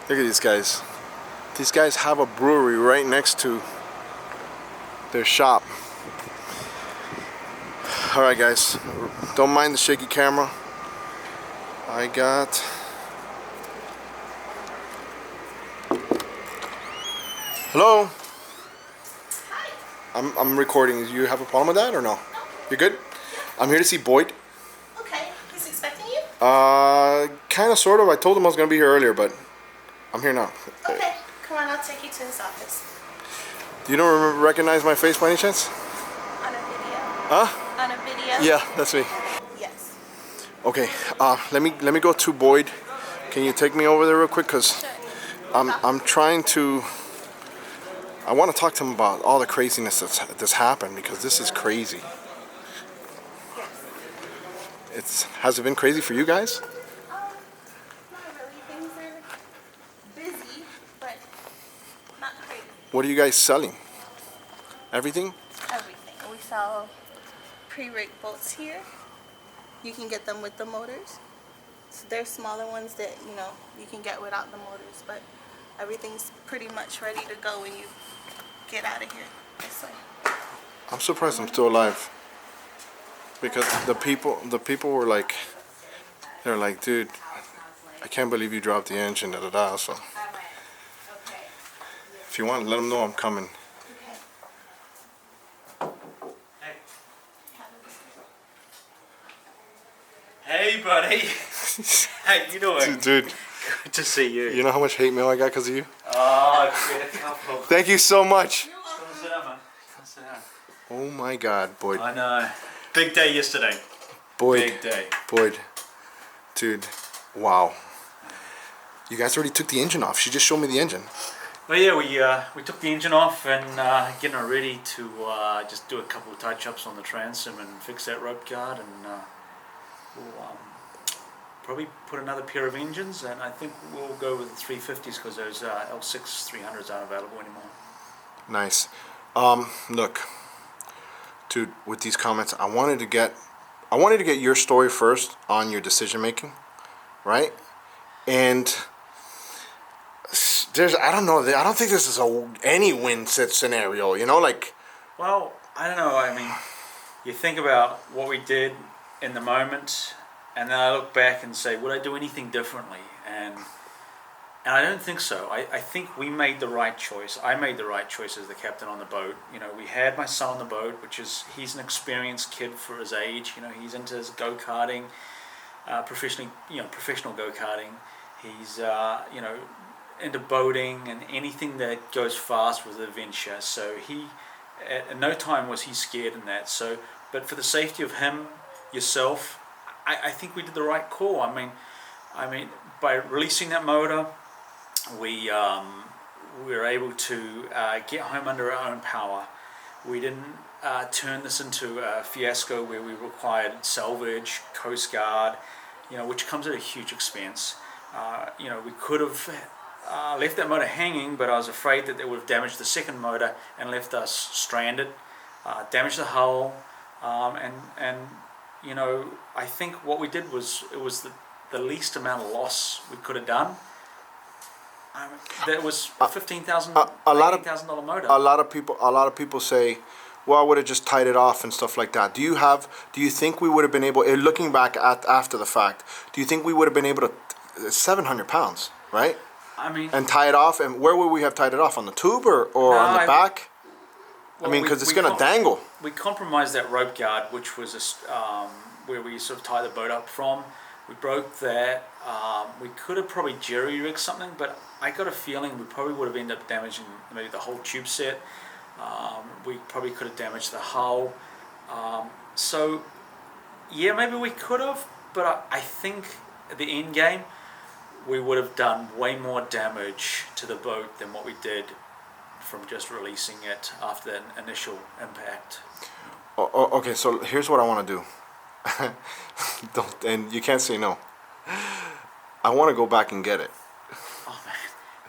Look at these guys. These guys have a brewery right next to their shop. Alright guys, don't mind the shaky camera. I got... Hello? Hi. I'm recording. Do you have a problem with that or no? You're good? I'm here to see Boyd. Okay, he's expecting you? Kind of, sort of. I told him I was going to be here earlier, but I'm here now. Okay, come on, I'll take you to his office. You don't recognize my face by any chance? On a video. Huh? On a video? Yeah, that's me. Yes. Okay, let me go to Boyd. Can you take me over there real quick? Because Sure. I'm trying to... I want to talk to him about all the craziness that's happened, because this is crazy. Has it been crazy for you guys? Not really. Things are busy, but not crazy. What are you guys selling? Everything? Everything. We sell pre-rigged boats here. You can get them with the motors. So there's smaller ones that, you can get without the motors, but everything's pretty much ready to go when you get out of here. This way. I'm surprised I'm still alive. Because the people were like, they're like, dude, I can't believe you dropped the engine, da da da. So, if you want, let them know I'm coming. Hey, buddy. How you doing? Dude, Good to see you. you know how much hate mail I got because of you? Oh, it's been a couple. Thank you so much. Come sit down, man. Come sit down. Oh my God, Boyd. I know. Big day yesterday. Boyd. Big day. Boyd. Dude, wow. You guys already took the engine off. She just showed me the engine. Well, yeah, we took the engine off and getting her ready to just do a couple of touch-ups on the transom and fix that rope guard, and we'll probably put another pair of engines, and I think we'll go with the 350s because those L6 300s aren't available anymore. Nice. Look, dude, with these comments, I wanted to get your story first on your decision making, right? And I don't think this is any win scenario, like. Well, I don't know. I mean, you think about what we did in the moment, and then I look back and say, would I do anything differently? And I don't think so. I think we made the right choice. I made the right choice as the captain on the boat. We had my son on the boat, he's an experienced kid for his age. He's into his go-karting, professional go-karting. He's, into boating and anything that goes fast with adventure. So he, at no time was he scared in that. So, but for the safety of him, yourself, I think we did the right call. I mean, by releasing that motor, we were able to get home under our own power. We didn't turn this into a fiasco where we required salvage, Coast Guard, which comes at a huge expense. We could have left that motor hanging, but I was afraid that it would have damaged the second motor and left us stranded, damaged the hull, and I think what we did was the least amount of loss we could have done. That was $15,000, $18,000 motor. A lot of people say, well, I would have just tied it off and stuff like that. Do you think we would have been able, looking back after the fact, do you think we would have been able to, 700 pounds, right? I mean, and tie it off, and where would we have tied it off? On the tube or on the back? Well, because it's going to dangle. We compromised that rope guard, which was where we sort of tie the boat up from. We broke that. We could have probably jerry-rigged something, but I got a feeling we probably would have ended up damaging maybe the whole tube set. We probably could have damaged the hull. So, yeah, maybe we could have, but I think at the end game, we would have done way more damage to the boat than what we did from just releasing it after that initial impact. Okay, so here's what I want to do. And you can't say no. I want to go back and get it. Oh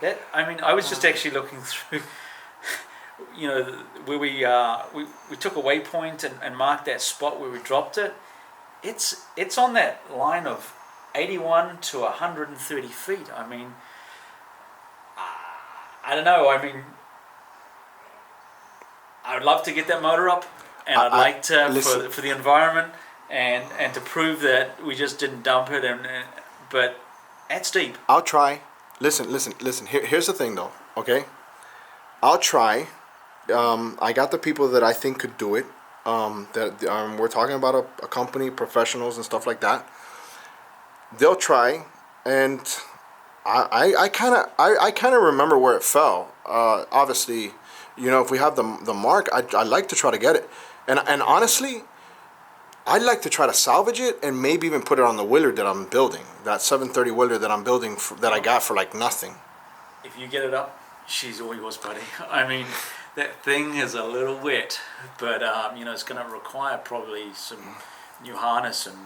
man, I was just actually looking through, where we took a waypoint and marked that spot where we dropped it. It's on that line of 81 to 130 feet. I mean, I don't know. I mean, I would love to get that motor up, and I'd like to for the environment and to prove that we just didn't dump it. But that's deep. I'll try. Listen. Here's the thing, though. Okay, I'll try. I got the people that I think could do it. We're talking about a company, professionals and stuff like that. They'll try, and I kind of remember where it fell. Obviously, you know, if we have the mark, I'd like to try to get it, and honestly, I'd like to try to salvage it and maybe even put it on the Willard that I'm building, that 730 Willard that I'm building that I got for like nothing. If you get it up, she's all yours, buddy. I mean, that thing is a little wet, but you know, it's going to require probably some new harness and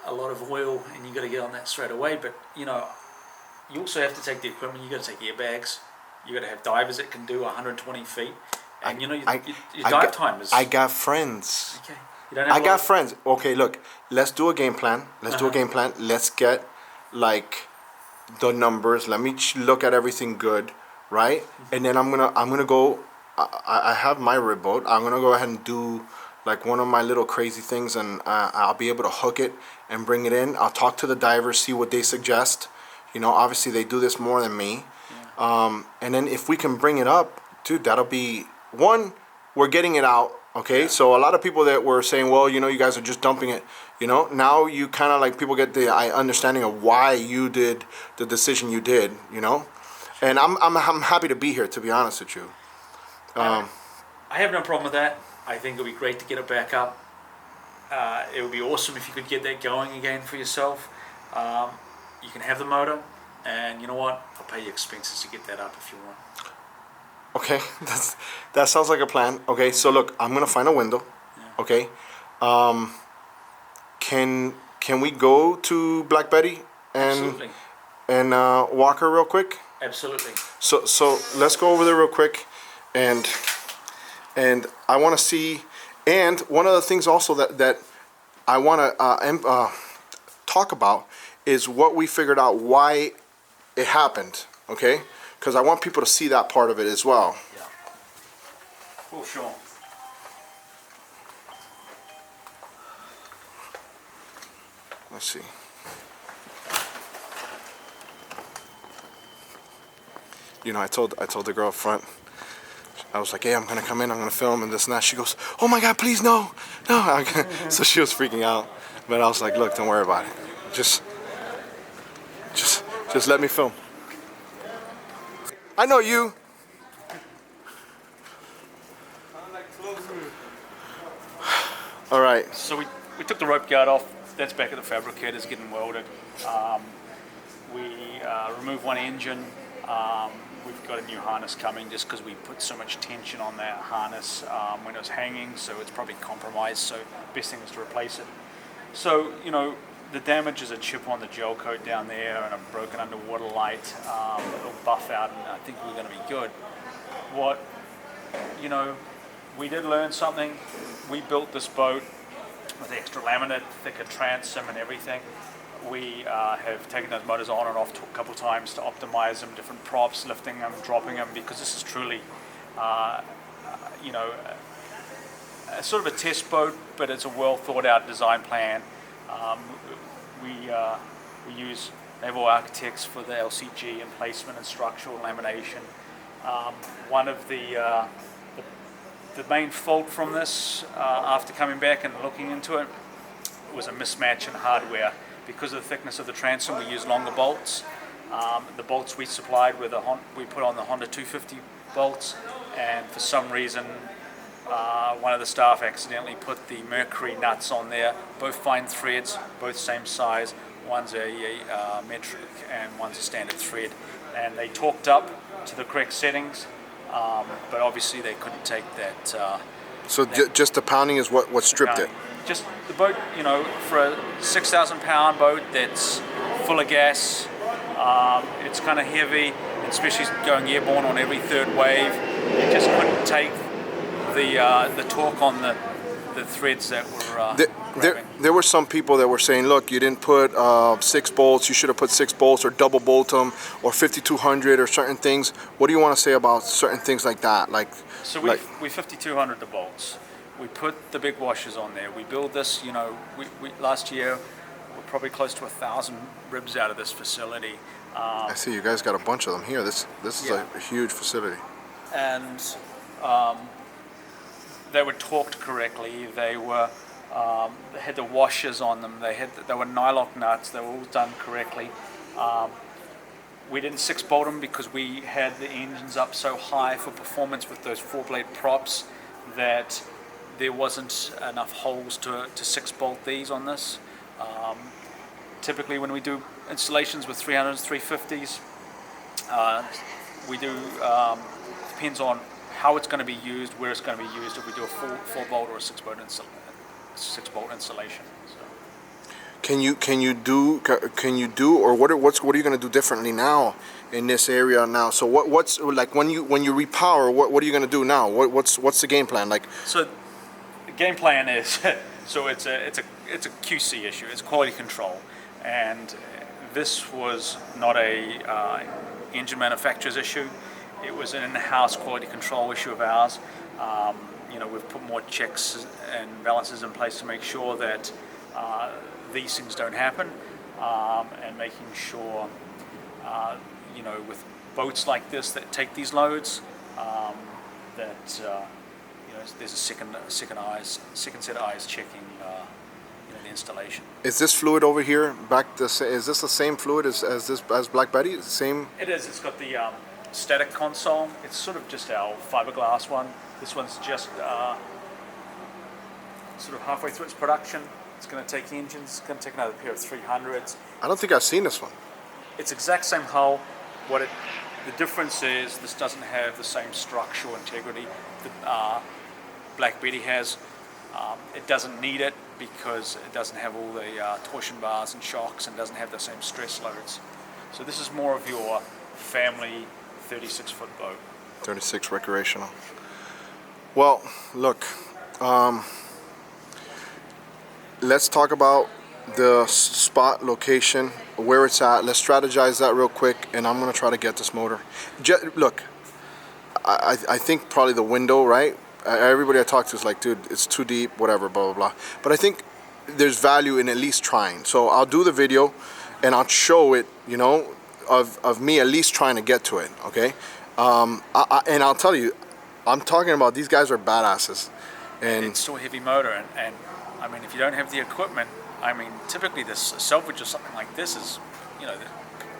a lot of oil, and you got to get on that straight away. But you know, you also have to take the equipment. You got to take airbags. You got to have divers that can do 120 feet, and you know, your dive time is. I got friends. Okay. You don't have I got friends. Okay, look, let's do a game plan. Let's get like the numbers. Let me look at everything good, right? And then I'm gonna go. I have my rib boat. I'm gonna go ahead and do like one of my little crazy things, and I'll be able to hook it and bring it in. I'll talk to the divers, see what they suggest. You know, obviously they do this more than me. Yeah. And then if we can bring it up, dude, that'll be one. We're getting it out. Okay, so a lot of people that were saying, well, you know, you guys are just dumping it, you know, now you kind of like people get the understanding of why you did the decision you did, you know, and I'm happy to be here, to be honest with you. I have no problem with that. I think it would be great to get it back up. It would be awesome if you could get that going again for yourself. You can have the motor, and you know what, I'll pay you expenses to get that up if you want. Okay, that sounds like a plan. Okay, so look, I'm gonna find a window. Yeah. Okay, can we go to Black Betty and walk her real quick? Absolutely. So let's go over there real quick, and I want to see. And one of the things also that I want to talk about is what we figured out why it happened. Okay. Because I want people to see that part of it as well. Yeah. For sure. Let's see. You know, I told the girl up front. I was like, hey, I'm gonna come in, I'm gonna film and this and that. She goes, oh my God, please no. So she was freaking out. But I was like, look, don't worry about it. Just let me film. I know you. All right. So we took the rope guard off. That's back at the fabricators getting welded. We removed one engine. We've got a new harness coming just because we put so much tension on that harness when it was hanging, so it's probably compromised. So best thing is to replace it. So, you know, the damage is a chip on the gel coat down there and a broken underwater light. It'll buff out, and I think we're going to be good. What, you know, we did learn something. We built this boat with extra laminate, thicker transom and everything. We have taken those motors on and off a couple times to optimize them, different props, lifting them, dropping them, because this is truly, you know, a sort of a test boat, but it's a well thought out design plan. We use naval architects for the LCG and placement and structural lamination. One of the main fault from this, after coming back and looking into it, was a mismatch in hardware. Because of the thickness of the transom, we use longer bolts. The bolts we supplied were we put on the Honda 250 bolts, and for some reason one of the staff accidentally put the Mercury nuts on there, both fine threads, both same size. One's a metric and one's a standard thread, and they torqued up to the correct settings, but obviously they couldn't take that. So just the pounding is what stripped it? Just the boat, you know, for a 6,000 pound boat that's full of gas, it's kind of heavy, especially going airborne on every third wave. It just couldn't take the torque on the the threads that were There were some people that were saying, look, you didn't put 6 bolts, you should have put 6 bolts or double bolt them or 5200 or certain things. What do you want to say about certain things like that? So we 5200 the bolts. We put the big washers on there. We build this, you know, we last year we're probably close to 1,000 ribs out of this facility. I see you guys got a bunch of them here. This is a huge facility. And they were torqued correctly. They were they had the washers on them. They were nylock nuts. They were all done correctly. We didn't 6-bolt them because we had the engines up so high for performance with those 4-blade props that there wasn't enough holes to 6-bolt these on this. Typically when we do installations with 300s, 350s, we do, depends on how it's going to be used, where it's going to be used, if we do a 4-bolt or a 6-bolt installation. So. Can you do or what are you going to do differently now in this area now? So what's like when you repower, what are you going to do now? What's the game plan like? So the game plan is so it's a QC issue. It's quality control, and this was not a engine manufacturer's issue. It was an in-house quality control issue of ours. You know, we've put more checks and balances in place to make sure that these things don't happen, and making sure, you know, with boats like this that take these loads, that you know, there's a second set of eyes checking, you know, the installation. Is this fluid over here is this the same fluid as Black Betty? Is it the same? It is. It's got the static console. It's sort of just our fiberglass one. This one's just sort of halfway through its production. It's going to take engines. It's going to take another pair of 300s. I don't think I've seen this one. It's exact same hull. The difference is this doesn't have the same structural integrity that Black Betty has. It doesn't need it because it doesn't have all the torsion bars and shocks and doesn't have the same stress loads. So this is more of your family 36-foot boat. 36 recreational. Well, look, let's talk about the spot location, where it's at. Let's strategize that real quick, and I'm going to try to get this motor. Look, I think probably the window, right? Everybody I talk to is like, dude, it's too deep, whatever, blah, blah, blah. But I think there's value in at least trying. So I'll do the video, and I'll show it, you know, of me at least trying to get to it, okay? And I'll tell you, I'm talking about these guys are badasses. And it's still a heavy motor, and I mean, if you don't have the equipment, I mean, typically this salvage or something like this is, you know, the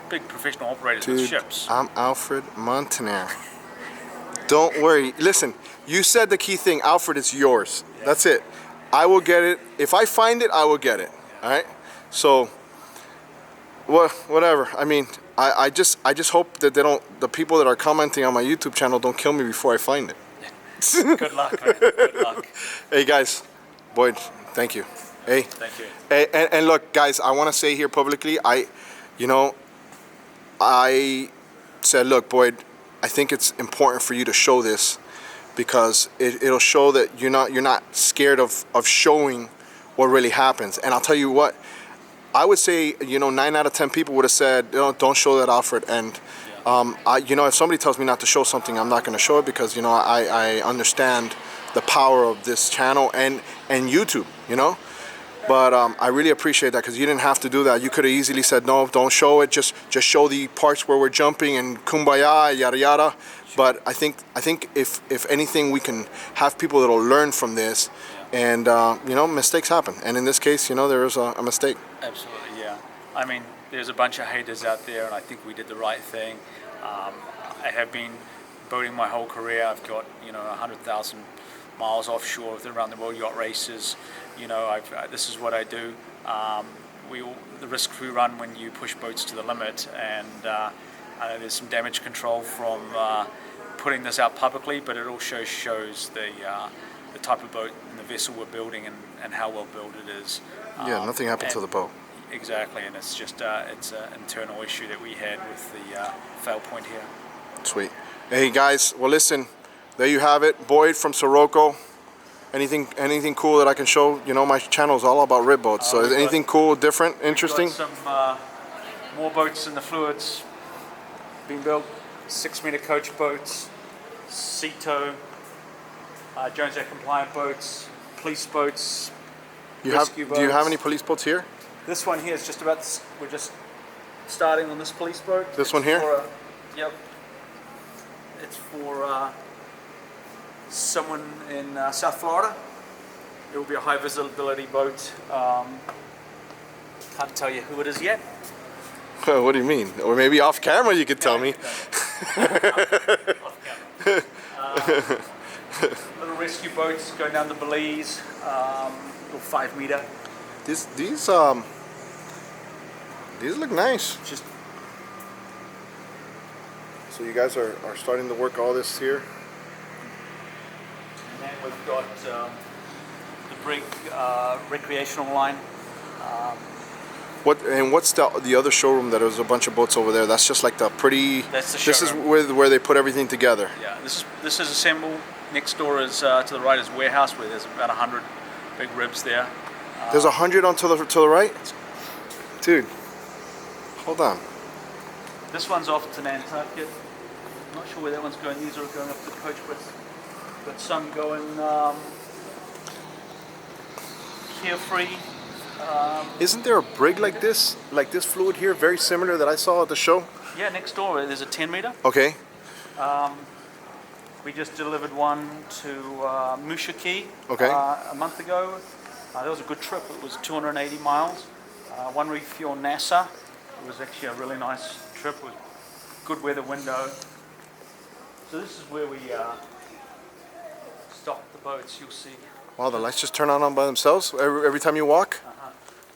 big professional operators with ships. I'm Alfred Montaner. Don't worry. Listen, you said the key thing. Alfred, it's yours. Yeah. That's it. I will get it. If I find it, I will get it. Yeah. All right? So, well, whatever. I mean, I just hope that the people that are commenting on my YouTube channel don't kill me before I find it. Good luck, man. Good luck. Hey, guys. Boyd, thank you. Hey. Thank you. Hey, and look, guys, I want to say here publicly, I said, look, Boyd, I think it's important for you to show this because it'll show that you're not scared of showing what really happens. And I'll tell you what, I would say, 9 out of 10 people would have said, don't show that, Alfred. And if somebody tells me not to show something, I'm not going to show it because I understand the power of this channel and YouTube, But I really appreciate that because you didn't have to do that. You could have easily said, no, don't show it. Just show the parts where we're jumping and kumbaya, yada yada. But I think if anything, we can have people that'll learn from this. And mistakes happen. And in this case, there was a mistake. Absolutely, yeah. I mean, there's a bunch of haters out there, and I think we did the right thing. I have been boating my whole career. I've got 100,000 miles offshore around the world yacht races. This is what I do. The risks we run when you push boats to the limit, and I know there's some damage control from putting this out publicly, but it also shows the type of boat and the vessel we're building and how well built it is. Yeah, nothing happened to the boat. Exactly, and it's just it's an internal issue that we had with the fail point here. Sweet. Hey guys, well listen, there you have it. Boyd from Sirocco. Anything cool that I can show? You know, my channel is all about rib boats. So is anything cool, different, interesting? We've got some more boats in the fluids being built. 6-meter coach boats, sea tow, Jones Act compliant boats, police boats. Do you have any police boats here? This one here is just about. We're just starting on this police boat. This one here? Yep. It's for someone in South Florida. It will be a high visibility boat. Can't tell you who it is yet. What do you mean? Or maybe off camera you could tell me. Off camera. Little rescue boats going down the Belize. Little 5-meter. These look nice. Just So you guys are starting to work all this here. and then we've got the brig recreational line. What's the other showroom that there's a bunch of boats over there? That's just like the pretty. That's the This is showroom. where they put everything together. Yeah, this is assembled. Next door is to the right is warehouse where there's about 100 big ribs there. There's 100 on to the right. Dude, hold on. This one's off to Nantucket. I'm not sure where that one's going. These are going up to the coach, but some going Carefree. Isn't there a brig like this fluid here, very similar that I saw at the show? Yeah, next door there's a 10-meter. Okay. We just delivered one to Musha Key Okay. a month ago. That was a good trip. It was 280 miles. One refuel NASA. It was actually a really nice trip with good weather window. So this is where we stock the boats. You'll see. Wow, the lights just turn on by themselves every time you walk? Uh-huh.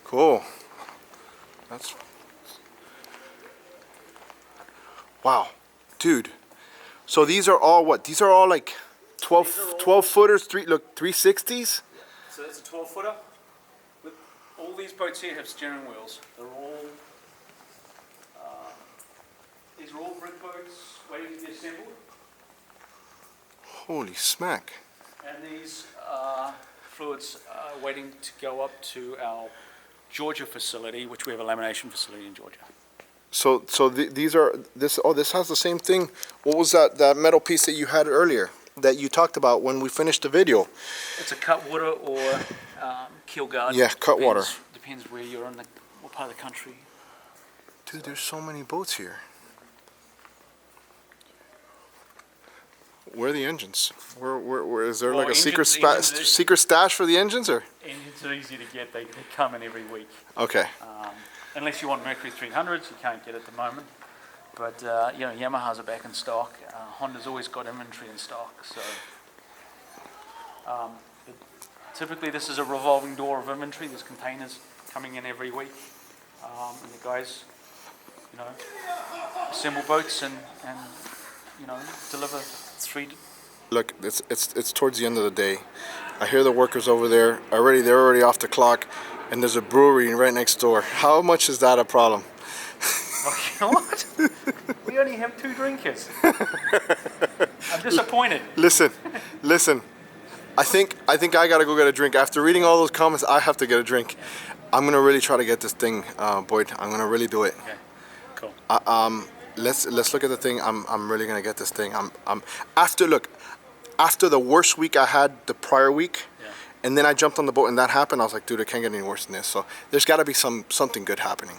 Cool. That's... Wow. Dude. So these are all what? These are all like 12 footers, 360s? So that's a 12-footer. With all these boats here have steering wheels. They're all these are all brick boats waiting to be assembled. Holy smack. And these fluids are waiting to go up to our Georgia facility, which we have a lamination facility in Georgia. So these are this has the same thing. What was that metal piece that you had earlier that you talked about when we finished the video? It's a cut water or keel guard. Yeah, cut water. Depends where you're in what part of the country. Dude, there's so many boats here. Where are the engines? Where is there Well, like a secret engines- secret stash for the engines or? Engines are easy to get. They come in every week. Okay. Unless you want Mercury 300s, you can't get at the moment. But Yamahas are back in stock. Honda's always got inventory in stock. So typically this is a revolving door of inventory. There's containers coming in every week, and the guys, assemble boats and deliver 3. Look, it's towards the end of the day. I hear the workers over there already. They're already off the clock, and there's a brewery right next door. How much is that a problem? What? We only have 2 drinkers. I'm disappointed. Listen. I think I gotta go get a drink. After reading all those comments, I have to get a drink. I'm gonna really try to get this thing, Boyd. I'm gonna really do it. Okay, cool. Let's look at the thing. I'm really gonna get this thing. After the worst week I had the prior week, and then I jumped on the boat and that happened. I was like, dude, it can't get any worse than this. So there's got to be something good happening.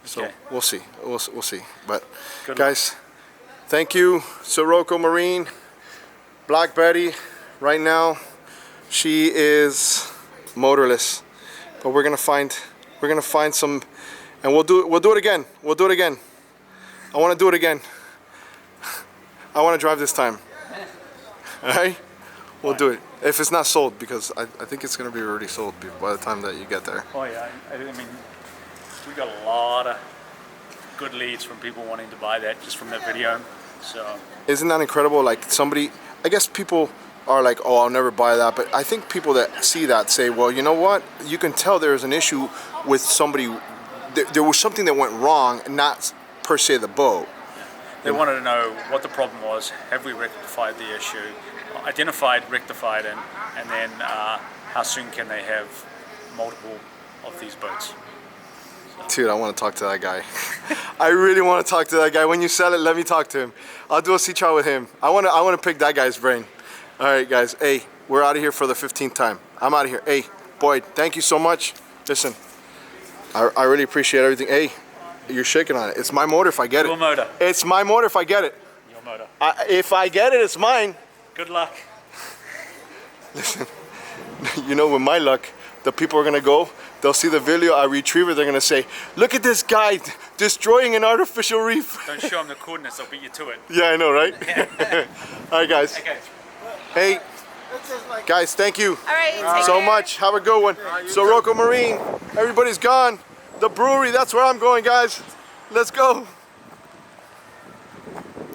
So Okay. we'll see. We'll see. But Good guys, thank you, Sirocco Marine, Black Betty. Right now, she is motorless, but we're gonna find some, and we'll do it again. We'll do it again. I want to do it again. I want to drive this time. All right? We'll do it. If it's not sold, because I think it's going to be already sold by the time that you get there. Oh yeah, I mean, we got a lot of good leads from people wanting to buy that just from that video. So Isn't that incredible? Like somebody, I guess people are like, oh, I'll never buy that. But I think people that see that say, well, you know what? You can tell there's an issue with somebody. There was something that went wrong, and not per se the boat. They wanted to know what the problem was, have we rectified the issue, identified, rectified, and then how soon can they have multiple of these boats. Dude, I want to talk to that guy. I really want to talk to that guy. When you sell it, let me talk to him. I'll do a sea trial with him. I want to pick that guy's brain. All right, guys. Hey, we're out of here for the 15th time. I'm out of here. Hey, Boyd, thank you so much. Listen, I really appreciate everything. Hey, you're shaking on it. It's my motor if I get it. Your motor. It's my motor if I get it. Your motor. If I get it, it's mine. Good luck. Listen, you know, with my luck, the people are gonna go, they'll see the video, I retrieve it, they're gonna say, look at this guy destroying an artificial reef. Don't show them the coordinates, they'll beat you to it. Yeah, I know, right? All right, guys. Okay. Hey, guys, thank you All right, so much. Have a good one. Sirocco Marine, everybody's gone. The brewery, that's where I'm going, guys. Let's go.